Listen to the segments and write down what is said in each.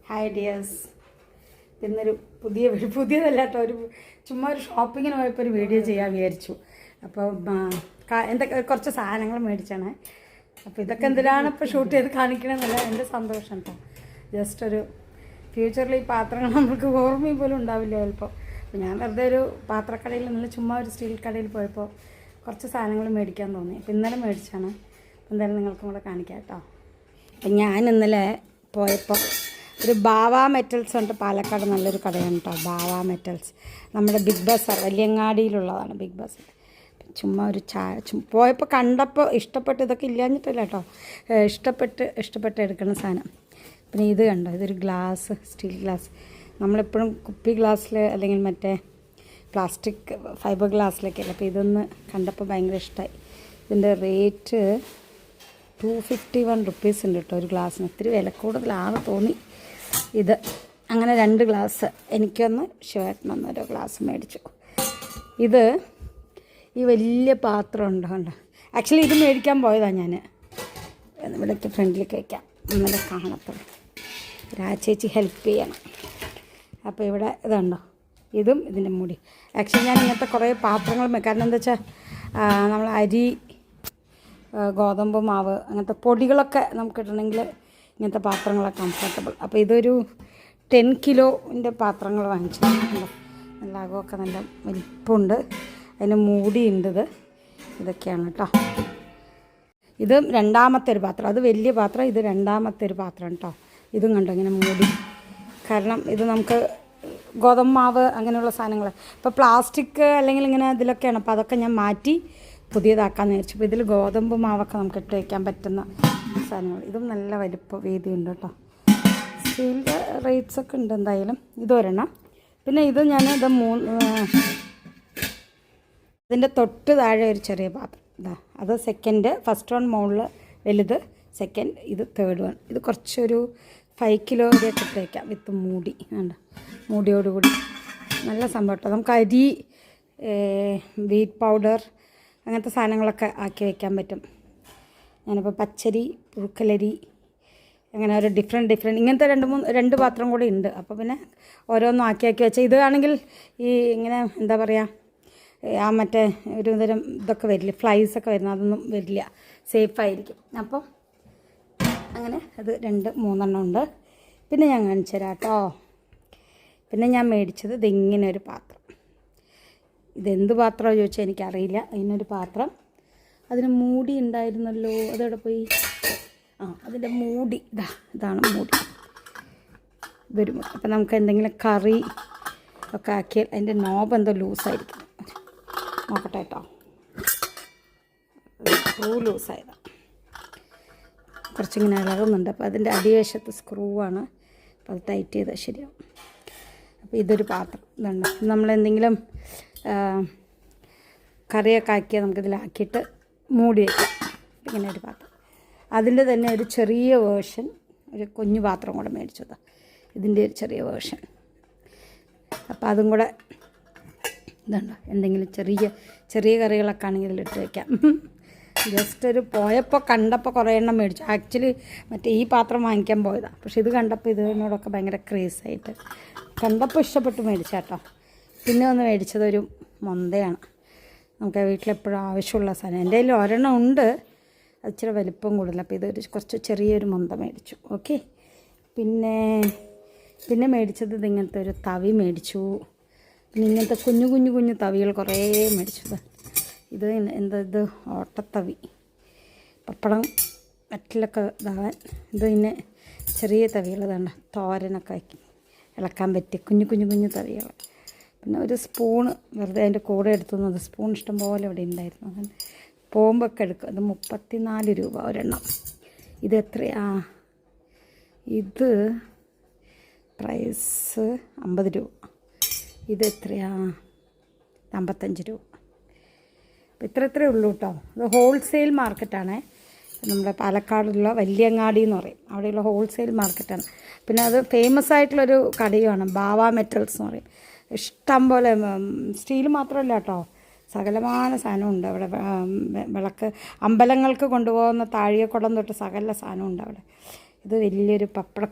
Hi dears. ഇന്നൊരു പുതിയതല്ല കേട്ടോ, ചുമ്മാ ഒരു ഷോപ്പിങ്ങിന് പോയപ്പോൾ ഒരു വീഡിയോ ചെയ്യാൻ വിചാരിച്ചു. അപ്പോൾ എന്തൊക്കെ കുറച്ച് സാധനങ്ങൾ മേടിച്ചാണ്. അപ്പോൾ ഇതൊക്കെ എന്തിനാണ് ഇപ്പോൾ ഷൂട്ട് ചെയ്ത് കാണിക്കണമെന്നല്ല എൻ്റെ സന്തോഷം കേട്ടോ. ജസ്റ്റ് ഒരു ഫ്യൂച്ചറിൽ ഈ പാത്രങ്ങൾ നമുക്ക് ഓർമ്മയും പോലും ഉണ്ടാവില്ല ചിലപ്പോൾ. അപ്പോൾ ഞാൻ വെറുതെ ഒരു പാത്രക്കടയിൽ നിന്ന് ചുമ്മാ ഒരു സ്റ്റീൽ കടയിൽ പോയപ്പോൾ കുറച്ച് സാധനങ്ങൾ മേടിക്കാൻ തോന്നി. അപ്പോൾ ഇന്നലെ മേടിച്ചാണ്. അപ്പോൾ എന്തായാലും നിങ്ങൾക്കും കൂടെ കാണിക്കാം കേട്ടോ. അപ്പം ഞാൻ ഇന്നലെ പോയപ്പോൾ ഒരു ബാവ മെറ്റൽസ് ഉണ്ട്, പാലക്കാട് നല്ലൊരു കടയാണ് കേട്ടോ. ബാവ മെറ്റൽസ് നമ്മുടെ ബിഗ് ബസാർ വലിയങ്ങാടിയിലുള്ളതാണ് ബിഗ് ബസാർ. ചുമ്മാ ഒരു പോയപ്പോൾ കണ്ടപ്പോൾ ഇഷ്ടപ്പെട്ട്, ഇതൊക്കെ ഇല്ലാഞ്ഞിട്ടില്ല കേട്ടോ, ഇഷ്ടപ്പെട്ട് എടുക്കുന്ന സാധനം. പിന്നെ ഇത് കണ്ടോ, ഇതൊരു ഗ്ലാസ്, സ്റ്റീൽ ഗ്ലാസ്. നമ്മളെപ്പോഴും കുപ്പി ഗ്ലാസ്സിൽ അല്ലെങ്കിൽ മറ്റേ പ്ലാസ്റ്റിക് ഫൈബർ ഗ്ലാസ്സിലൊക്കെയല്ല. അപ്പോൾ ഇതൊന്ന് കണ്ടപ്പോൾ ഭയങ്കര ഇഷ്ടമായി. ഇതിൻ്റെ റേറ്റ് 251 റുപ്പീസ് ഉണ്ട് കേട്ടോ ഒരു ഗ്ലാസ്സിന്. ഒത്തിരി വില കൂടുതലാണ് തോന്നി. ഇത് അങ്ങനെ 2 ഗ്ലാസ്, എനിക്കൊന്ന് ഷർട്ടിനൊന്ന് ഓരോ ഗ്ലാസ് മേടിച്ചു. ഇത് ഈ വലിയ പാത്രം ഉണ്ട് കണ്ടോ. ആക്ച്വലി ഇത് മേടിക്കാൻ പോയതാണ് ഞാൻ. ഇവിടേക്ക് ഫ്രണ്ടിലേക്ക് വയ്ക്കാം, ഇന്നലെ കാണത്തുള്ളൂ. ചേച്ചി ഹെൽപ്പ് ചെയ്യണം. അപ്പോൾ ഇവിടെ ഇതുണ്ടോ, ഇതും ഇതിൻ്റെ മൂടി. ആക്ച്വലി ഞാൻ ഇങ്ങനത്തെ കുറേ പാത്രങ്ങൾ, കാരണം എന്താ വെച്ചാൽ നമ്മൾ അരി, ഗോതമ്പ് മാവ്, അങ്ങനത്തെ പൊടികളൊക്കെ നമുക്ക് ഇടണമെങ്കിൽ ഇങ്ങനത്തെ പാത്രങ്ങളൊക്കെ കംഫർട്ടബിൾ. അപ്പോൾ ഇതൊരു 10 കിലോൻ്റെ പാത്രങ്ങൾ വാങ്ങിച്ചിട്ടുണ്ടോ. നല്ല അകമൊക്കെ നല്ല വലിപ്പമുണ്ട്, അതിന് മൂടിയുണ്ട്. ഇതൊക്കെയാണ് കേട്ടോ. ഇത് രണ്ടാമത്തെ ഒരു പാത്രം, അത് വലിയ പാത്രം, ഇത് രണ്ടാമത്തെ ഒരു പാത്രം കേട്ടോ. ഇതും കണ്ടോ ഇങ്ങനെ മൂടി. കാരണം ഇത് നമുക്ക് ഗോതമ്പ് മാവ് അങ്ങനെയുള്ള സാധനങ്ങൾ, ഇപ്പോൾ പ്ലാസ്റ്റിക് അല്ലെങ്കിൽ ഇങ്ങനെ ഇതിലൊക്കെയാണ്. അപ്പോൾ അതൊക്കെ ഞാൻ മാറ്റി പുതിയതാക്കാമെന്ന് വിചാരിച്ചു. അപ്പോൾ ഇതിൽ ഗോതമ്പ് മാവൊക്കെ നമുക്ക് ഇട്ട് വയ്ക്കാൻ പറ്റുന്ന സാധനങ്ങൾ. ഇതും നല്ല വലിപ്പ വീതിയുണ്ട് കേട്ടോ. സ്റ്റീലിൻ്റെ റേറ്റ്സൊക്കെ ഉണ്ട് എന്തായാലും. ഇതൊരെണ്ണം. പിന്നെ ഇത് ഞാൻ ഇതിൻ്റെ തൊട്ട് താഴെ ഒരു ചെറിയ പാത്രം ഇതാ, അത് സെക്കൻഡ്. ഫസ്റ്റ് വൺ മുകളിൽ വലുത്, സെക്കൻഡ് ഇത് തേർഡ് വൺ. ഇത് കുറച്ചൊരു 5 കിലോയുടെ ഇട്ട് വയ്ക്കാം വിത്ത് മൂടി. വേണ്ട മൂടിയോടുകൂടി നല്ല സംഭവം കേട്ടോ. നമുക്ക് അരി, വീറ്റ് പൗഡർ അങ്ങനത്തെ സാധനങ്ങളൊക്കെ ആക്കി വയ്ക്കാൻ പറ്റും. ഞാനിപ്പോൾ പച്ചരി, പുഴുക്കലരി, അങ്ങനെ ഒരു ഡിഫറെൻറ്റ് ഇങ്ങനത്തെ 2 പാത്രം കൂടി ഉണ്ട്. അപ്പോൾ പിന്നെ ഓരോന്നും ആക്കി വെച്ചാൽ ഇതാണെങ്കിൽ ഈ ഇങ്ങനെ എന്താ പറയുക, ആ മറ്റേ ഒരു തരം ഇതൊക്കെ വരില്ല, ഫ്ലൈസൊക്കെ വരുന്നത്, അതൊന്നും വരില്ല, സേഫായിരിക്കും. അപ്പോൾ അങ്ങനെ അത് 2-3 ഉണ്ട്. പിന്നെ ഞാൻ കാണിച്ചു തരാം കേട്ടോ. പിന്നെ ഞാൻ മേടിച്ചത് ഇതിങ്ങനെ ഒരു പാത്രം. ഇതെന്ത് പാത്രമോ ചോദിച്ചാൽ എനിക്കറിയില്ല. അതിനൊരു പാത്രം, അതിന് മൂടി ഉണ്ടായിരുന്നല്ലോ, അതെവിടെ പോയി? അതിൻ്റെ മൂടി ഇതാണ് മൂടി. ഇതൊരു മൂടി. അപ്പം നമുക്ക് എന്തെങ്കിലും കറി ഒക്കെ ആക്കിയാൽ അതിൻ്റെ നോബ് എന്തോ ലൂസായിരിക്കും. നോക്കട്ടെ കേട്ടോ, സ്ക്രൂ ലൂസായതാണ്, കുറച്ചിങ്ങനെ ഇളകുന്നുണ്ട്. അപ്പോൾ അതിൻ്റെ അടിവശത്ത് സ്ക്രൂ ആണ്. അപ്പോൾ അത് ടൈറ്റ് ചെയ്താൽ ശരിയാവും. അപ്പോൾ ഇതൊരു പാത്രം ഇതുണ്ട്. നമ്മളെന്തെങ്കിലും കറിയൊക്കെ ആക്കിയാൽ നമുക്കിതിലാക്കിയിട്ട് മൂടി വയ്ക്കാം. ഇങ്ങനെ ഒരു പാത്രം. അതിൻ്റെ തന്നെ ഒരു ചെറിയ വേർഷൻ, ഒരു കുഞ്ഞു പാത്രം കൂടെ മേടിച്ചതാണ്, ഇതിൻ്റെ ഒരു ചെറിയ വേർഷൻ. അപ്പോൾ അതും കൂടെ ഇതുണ്ടോ, എന്തെങ്കിലും ചെറിയ കറികളൊക്കെ ആണെങ്കിൽ ഇതിലിട്ട് വയ്ക്കാം. ജസ്റ്റ് ഒരു പോയപ്പോൾ കണ്ടപ്പോൾ കുറേ എണ്ണം മേടിച്ചു. ആക്ച്വലി മറ്റേ ഈ പാത്രം വാങ്ങിക്കാൻ പോയതാണ്. പക്ഷെ ഇത് കണ്ടപ്പോൾ ഇതിനോടൊക്കെ ഭയങ്കര ക്രേസായിട്ട് കണ്ടപ്പോൾ ഇഷ്ടപ്പെട്ട് മേടിച്ചാട്ടോ. പിന്നെ ഒന്ന് മേടിച്ചതൊരു മൊന്തയാണ്. നമുക്ക് വീട്ടിലെപ്പോഴും ആവശ്യമുള്ള സാധനം. എൻ്റെ കയ്യിൽ ഒരെണ്ണം ഉണ്ട്, അത് ഇച്ചിരി വലിപ്പം കൂടുതൽ. അപ്പോൾ ഇതൊരു കുറച്ച് ചെറിയൊരു മൊന്ത മേടിച്ചു. ഓക്കെ. പിന്നെ മേടിച്ചത് ഇതിങ്ങനത്തെ ഒരു തവി മേടിച്ചു. പിന്നെ ഇങ്ങനത്തെ കുഞ്ഞു തവികൾ കുറേ മേടിച്ചു. ഇത് ഇത് ഓട്ടത്തവി, പപ്പടം മറ്റിലൊക്കെ ഇതാവാൻ. ഇത് പിന്നെ ചെറിയ തവികൾ വേണ്ട, തോരനൊക്കെ ആക്കി ഇളക്കാൻ പറ്റിയ കുഞ്ഞു തവികൾ. പിന്നെ ഒരു സ്പൂണ് വെറുതെ അതിൻ്റെ കൂടെ എടുത്തുന്നത്. സ്പൂൺ ഇഷ്ടം പോലെ ഇവിടെ ഉണ്ടായിരുന്നു, അങ്ങനെ പോകുമ്പോൾ ഒക്കെ എടുക്കും. ഇത് 34 രൂപ ഒരെണ്ണം. ഇത് എത്രയാ? ഇത് പ്രൈസ് 50 രൂപ. ഇത് എത്രയാ? 55 രൂപ. അപ്പോൾ ഇത്രയേ ഉള്ളൂ കേട്ടോ. ഇത് ഹോൾസെയിൽ മാർക്കറ്റാണ്. നമ്മുടെ പാലക്കാടുള്ള വലിയങ്ങാടി എന്ന് പറയും, അവിടെയുള്ള ഹോൾസെയിൽ മാർക്കറ്റാണ്. പിന്നെ അത് ഫേമസ് ആയിട്ടുള്ളൊരു കടയുമാണ്, ബാവ മെറ്റൽസ് എന്ന് പറയും. ഇഷ്ടം പോലെ സ്റ്റീൽ മാത്രമല്ല കേട്ടോ, സകലമായ സാധനമുണ്ട് അവിടെ. വിളക്ക്, അമ്പലങ്ങൾക്ക് കൊണ്ടുപോകുന്ന താഴികക്കുടം തൊട്ട് സകല സാധനമുണ്ട് അവിടെ. ഇത് വലിയൊരു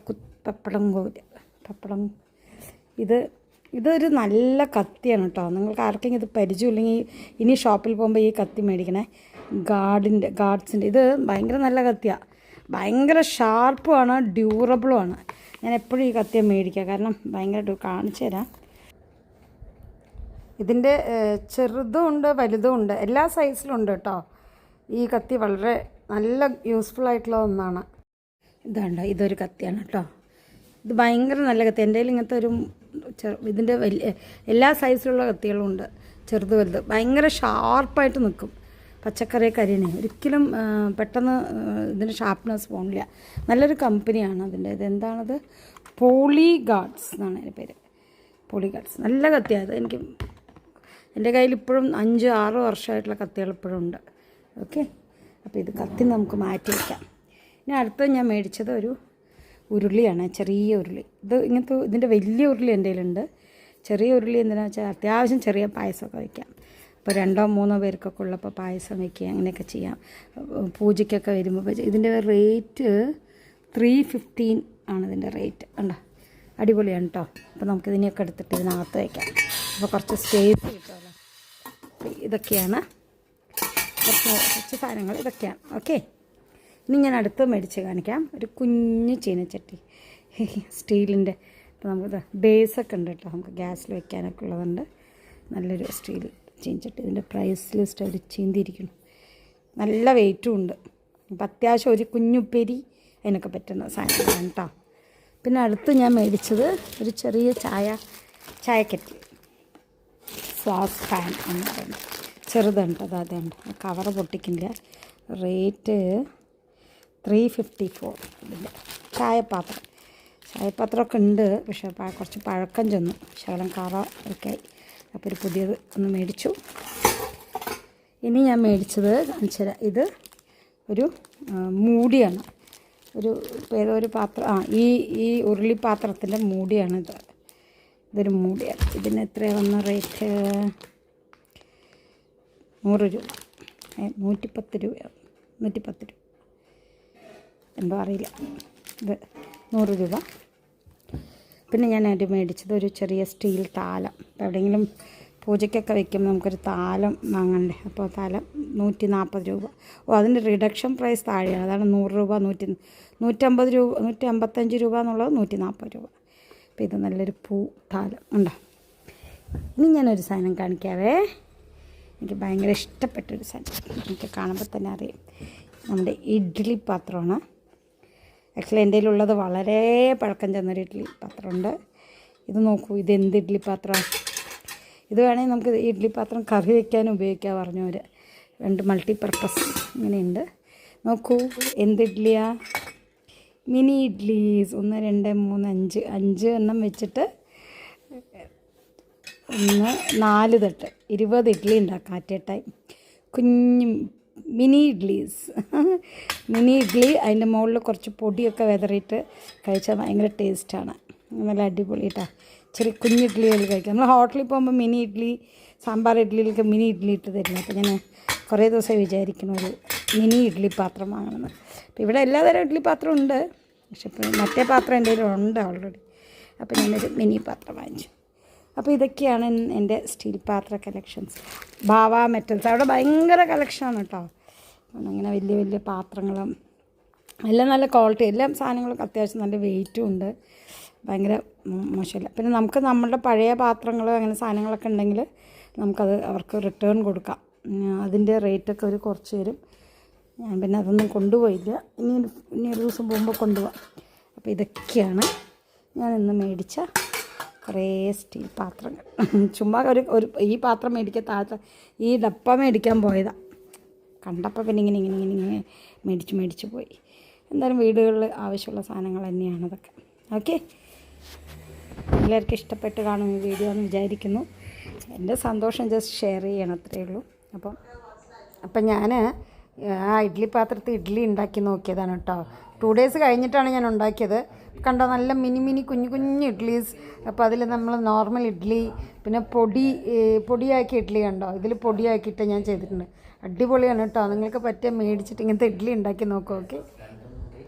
പപ്പടം കോല് പപ്പടം ഇതൊരു നല്ല കത്തിയാണ് കേട്ടോ. നിങ്ങൾക്ക് ആർക്കെങ്കിലും ഇത് പരിചയമില്ലെങ്കിൽ ഇനി ഷോപ്പിൽ പോകുമ്പോൾ ഈ കത്തി മേടിക്കണേ. ഗാർഡ്സിൻ്റെ ഇത് ഭയങ്കര നല്ല കത്തിയാണ്. ഭയങ്കര ഷാർപ്പുമാണ്, ഡ്യൂറബിളുമാണ്. ഞാൻ എപ്പോഴും ഈ കത്തിയെ മേടിക്കുക, കാരണം ഭയങ്കര കാണിച്ചു തരാം. ഇതിൻ്റെ ചെറുതും ഉണ്ട് വലുതും ഉണ്ട്, എല്ലാ സൈസിലും ഉണ്ട് കേട്ടോ. ഈ കത്തി വളരെ നല്ല യൂസ്ഫുൾ ആയിട്ടുള്ള ഒന്നാണ്. ഇതൊരു കത്തിയാണ് കേട്ടോ. ഇത് ഭയങ്കര നല്ല കത്തി. എൻ്റെ കയ്യിൽ ഇങ്ങനത്തെ ഇതിൻ്റെ എല്ലാ സൈസിലുള്ള കത്തികളും ഉണ്ട്, ചെറുത് വലുത്. ഭയങ്കര ഷാർപ്പായിട്ട് നിൽക്കും. പച്ചക്കറിയൊക്കെ അരിയണേ ഒരിക്കലും പെട്ടെന്ന് ഇതിൻ്റെ ഷാർപ്പ്നെസ് പോണില്ല. നല്ലൊരു കമ്പനിയാണ് അതിൻ്റെ. ഇതെന്താണത്? പോളിഗാർഡ്സ് എന്നാണ് അതിൻ്റെ പേര്. പോളിഗാർഡ്സ് നല്ല കത്തിയാണ്. എൻ്റെ കയ്യിൽ ഇപ്പോഴും 5-6 വർഷമായിട്ടുള്ള കത്തികൾ ഇപ്പോഴും ഉണ്ട്. ഓക്കെ, അപ്പോൾ ഇത് കത്തി നമുക്ക് മാറ്റി വയ്ക്കാം. ഇനി അടുത്തത് ഞാൻ മേടിച്ചത് ഒരു ഉരുളിയാണ്, ചെറിയ ഉരുളി. ഇതിൻ്റെ വലിയ ഉരുളി എൻ്റെ കയ്യിലുണ്ട്. ചെറിയ ഉരുളി എന്തിനാണെന്ന് വെച്ചാൽ അത്യാവശ്യം ചെറിയ പായസമൊക്കെ വയ്ക്കാം. ഇപ്പോൾ 2-3 പേർക്കൊക്കെ ഉള്ളപ്പോൾ പായസം വയ്ക്കുക, അങ്ങനെയൊക്കെ ചെയ്യാം. പൂജയ്ക്കൊക്കെ വരുമ്പോൾ ഇതിൻ്റെ റേറ്റ് 315 ആണ് ഇതിൻ്റെ റേറ്റ്. ഉണ്ടോ, അടിപൊളിയാണ് കേട്ടോ. അപ്പോൾ നമുക്കിതിനെയൊക്കെ എടുത്തിട്ട് ഇതിനകത്ത് വയ്ക്കാം. അപ്പോൾ കുറച്ച് സ്പേസ് കിട്ടുമല്ലോ. ഇതൊക്കെയാണ് കുറച്ച് സാധനങ്ങൾ, ഇതൊക്കെയാണ്. ഓക്കെ, ഇനി ഞാൻ അടുത്ത് മേടിച്ച് കാണിക്കാം. ഒരു കുഞ്ഞ് ചീനച്ചട്ടി സ്റ്റീലിൻ്റെ. അപ്പോൾ നമുക്ക് ബേസൊക്കെ ഉണ്ട് കേട്ടോ, നമുക്ക് ഗ്യാസിൽ വെക്കാനൊക്കെ ഉള്ളതുണ്ട്. നല്ലൊരു സ്റ്റീൽ ചീനച്ചട്ടി. ഇതിൻ്റെ പ്രൈസ് ലിസ്റ്റ് അവർ ചീന്തിയിരിക്കണം. നല്ല വെയിറ്റും ഉണ്ട്. അപ്പോൾ അത്യാവശ്യം ഒരു കുഞ്ഞുപ്പേരി അതിനൊക്കെ പറ്റുന്ന സാധനങ്ങളാണ് കേട്ടോ. പിന്നെ അടുത്ത് ഞാൻ മേടിച്ചത് ഒരു ചെറിയ ചായക്കറ്റി, സോസ് പാൻ എന്ന് പറയുന്നത്. ചെറുതുണ്ട്, അതുണ്ട്. കവറ് പൊട്ടിക്കില്ല. റേറ്റ് 354. ഇതിൻ്റെ ചായപാത്രമൊക്കെ ഉണ്ട്, പക്ഷേ കുറച്ച് പഴക്കം ചെന്നു, ശകലം കറ ഒക്കെ ആയി. അപ്പോൾ ഒരു പുതിയത് ഒന്ന് മേടിച്ചു. ഇനി ഞാൻ മേടിച്ചത് കാണിച്ചു തരാം. ഇത് ഒരു മൂടിയാണ്. ഒരു പാത്രം, ഈ ഉരുളി പാത്രത്തിൻ്റെ മൂടിയാണിത്. ഇതൊരു മൂടിയാണ്. ഇതിന് എത്രയാണ് വന്ന റേറ്റ്? 100 രൂപ, 110 രൂപയാണ്. 110 രൂപ എന്തോ അറിയില്ല. ഇത് 100 രൂപ. പിന്നെ ഞാൻ അത് മേടിച്ചത് ഒരു ചെറിയ സ്റ്റീൽ താലം. ഇപ്പോൾ എവിടെയെങ്കിലും പൂജയ്ക്കൊക്കെ വയ്ക്കുമ്പോൾ നമുക്കൊരു താലം വാങ്ങണ്ടേ. അപ്പോൾ താലം 140 രൂപ. അതിൻ്റെ റിഡക്ഷൻ പ്രൈസ് താഴെയാണ്. അതാണ് 100 രൂപ, 150 രൂപ, 155 രൂപ എന്നുള്ളത് 140 രൂപ. അപ്പോൾ ഇത് നല്ലൊരു താലം ഉണ്ടോ. ഇനി ഞാനൊരു സാധനം കാണിക്കാവേ. എനിക്ക് ഭയങ്കര ഇഷ്ടപ്പെട്ടൊരു സാധനം, എനിക്ക് കാണുമ്പോൾ തന്നെ അറിയാം. നമ്മുടെ ഇഡ്ഡലി പാത്രമാണ്. ആക്ച്വലി എൻ്റെ കയ്യിലുള്ളത് വളരെ പഴക്കം ചെന്നൊരു ഇഡ്ഡലി പാത്രമുണ്ട്. ഇത് നോക്കൂ, ഇതെന്ത് ഇഡ്ഡലി പാത്രമാണ്. ഇത് വേണമെങ്കിൽ നമുക്ക് ഇഡ്ഡലി പാത്രം കറി വയ്ക്കാനും ഉപയോഗിക്കാൻ പറഞ്ഞവർ. 2 മൾട്ടിപർപ്പസ് ഇങ്ങനെയുണ്ട്. നോക്കൂ, എന്ത് ഇഡ്ഡലിയാണ്. മിനി ഇഡ്ഡലീസ് 1 2 3 5 എണ്ണം വെച്ചിട്ട് 4 തട്ട് 20 ഇഡ്ഡലി ഉണ്ടാക്കാം അറ്റ് എ ടൈം. കുഞ്ഞു മിനി ഇഡ്ഡലീസ്. മിനി ഇഡ്ഡലി, അതിൻ്റെ മുകളിൽ കുറച്ച് പൊടിയൊക്കെ വിതറിയിട്ട് കഴിച്ചാൽ ഭയങ്കര ടേസ്റ്റാണ്. നല്ല അടിപൊളി കേട്ടോ. ചെറിയ കുഞ്ഞ് ഇഡ്ഡലികൾ കഴിക്കാം. നമ്മൾ ഹോട്ടലിൽ പോകുമ്പോൾ മിനി ഇഡ്ഡലി, സാമ്പാർ ഇഡ്ഡലിയിലൊക്കെ മിനി ഇഡ്ഡലി ഇട്ട് തരില്ല. അപ്പോൾ ഞാൻ കുറേ ദിവസം വിചാരിക്കണം ഒരു മിനി ഇഡ്ഡലി പാത്രം വാങ്ങണമെന്ന്. അപ്പോൾ ഇവിടെ എല്ലാതരം ഇഡ്ഡലി പാത്രം ഉണ്ട്, പക്ഷെ ഇപ്പോൾ മറ്റേ പാത്രം എൻ്റെ കയ്യിലുണ്ട് ഓൾറെഡി. അപ്പോൾ ഞാനൊരു മിനി പാത്രം വാങ്ങിച്ചു. അപ്പോൾ ഇതൊക്കെയാണ് എൻ്റെ സ്റ്റീൽ പാത്ര കളക്ഷൻസ്. ഭാവ മെറ്റൽസ് അവിടെ ഭയങ്കര കളക്ഷനാണ് കേട്ടോ. അങ്ങനെ വലിയ വലിയ പാത്രങ്ങളും എല്ലാം നല്ല ക്വാളിറ്റി, എല്ലാ സാധനങ്ങളും അത്യാവശ്യം നല്ല വെയിറ്റും ഉണ്ട്. ഭയങ്കര മോശമില്ല. പിന്നെ നമുക്ക് നമ്മളുടെ പഴയ പാത്രങ്ങൾ അങ്ങനെ സാധനങ്ങളൊക്കെ ഉണ്ടെങ്കിൽ നമുക്കത് അവർക്ക് റിട്ടേൺ കൊടുക്കാം. അതിൻ്റെ റേറ്റൊക്കെ അവർ കുറച്ച് തരും. ഞാൻ പിന്നെ അതൊന്നും കൊണ്ടുപോയില്ല. ഇനി ഒരു ദിവസം പോകുമ്പോൾ കൊണ്ടുപോകാം. അപ്പോൾ ഇതൊക്കെയാണ് ഞാൻ ഇന്ന് മേടിച്ച കുറേ സ്റ്റീൽ പാത്രങ്ങൾ. ചുമ്മാ ഒരു ഈ പാത്രം മേടിക്കാൻ ഈ ഡപ്പ മേടിക്കാൻ പോയതാണ്. കണ്ടപ്പോൾ പിന്നെ ഇങ്ങനെ മേടിച്ച് പോയി. എന്തായാലും വീടുകളിൽ ആവശ്യമുള്ള സാധനങ്ങൾ തന്നെയാണ് അതൊക്കെ. ഓക്കെ, എല്ലാവർക്കും ഇഷ്ടപ്പെട്ട് കാണും ഈ വീഡിയോ എന്ന് വിചാരിക്കുന്നു. എൻ്റെ സന്തോഷം ജസ്റ്റ് ഷെയർ ചെയ്യണം, അത്രയേ ഉള്ളൂ. അപ്പം ഞാൻ ആ ഇഡ്ഡലി പാത്രത്തിൽ ഇഡ്ഡലി ഉണ്ടാക്കി നോക്കിയതാണ് കേട്ടോ. 2 ഡേയ്സ് കഴിഞ്ഞിട്ടാണ് ഞാൻ ഉണ്ടാക്കിയത്. കണ്ടോ, നല്ല മിനി കുഞ്ഞു ഇഡ്ഡലീസ്. അപ്പോൾ അതിൽ നമ്മൾ നോർമൽ ഇഡ്ഡലി, പിന്നെ പൊടിയാക്കി ഇഡ്ഡലി കണ്ടോ, ഇതിൽ പൊടിയാക്കിയിട്ട് ഞാൻ ചെയ്തിട്ടുണ്ട്. അടിപൊളിയാണ് കേട്ടോ. നിങ്ങൾക്ക് പറ്റിയ മേടിച്ചിട്ട് ഇങ്ങനത്തെ ഇഡ്ഡലി ഉണ്ടാക്കി നോക്കാം. ഓക്കെ.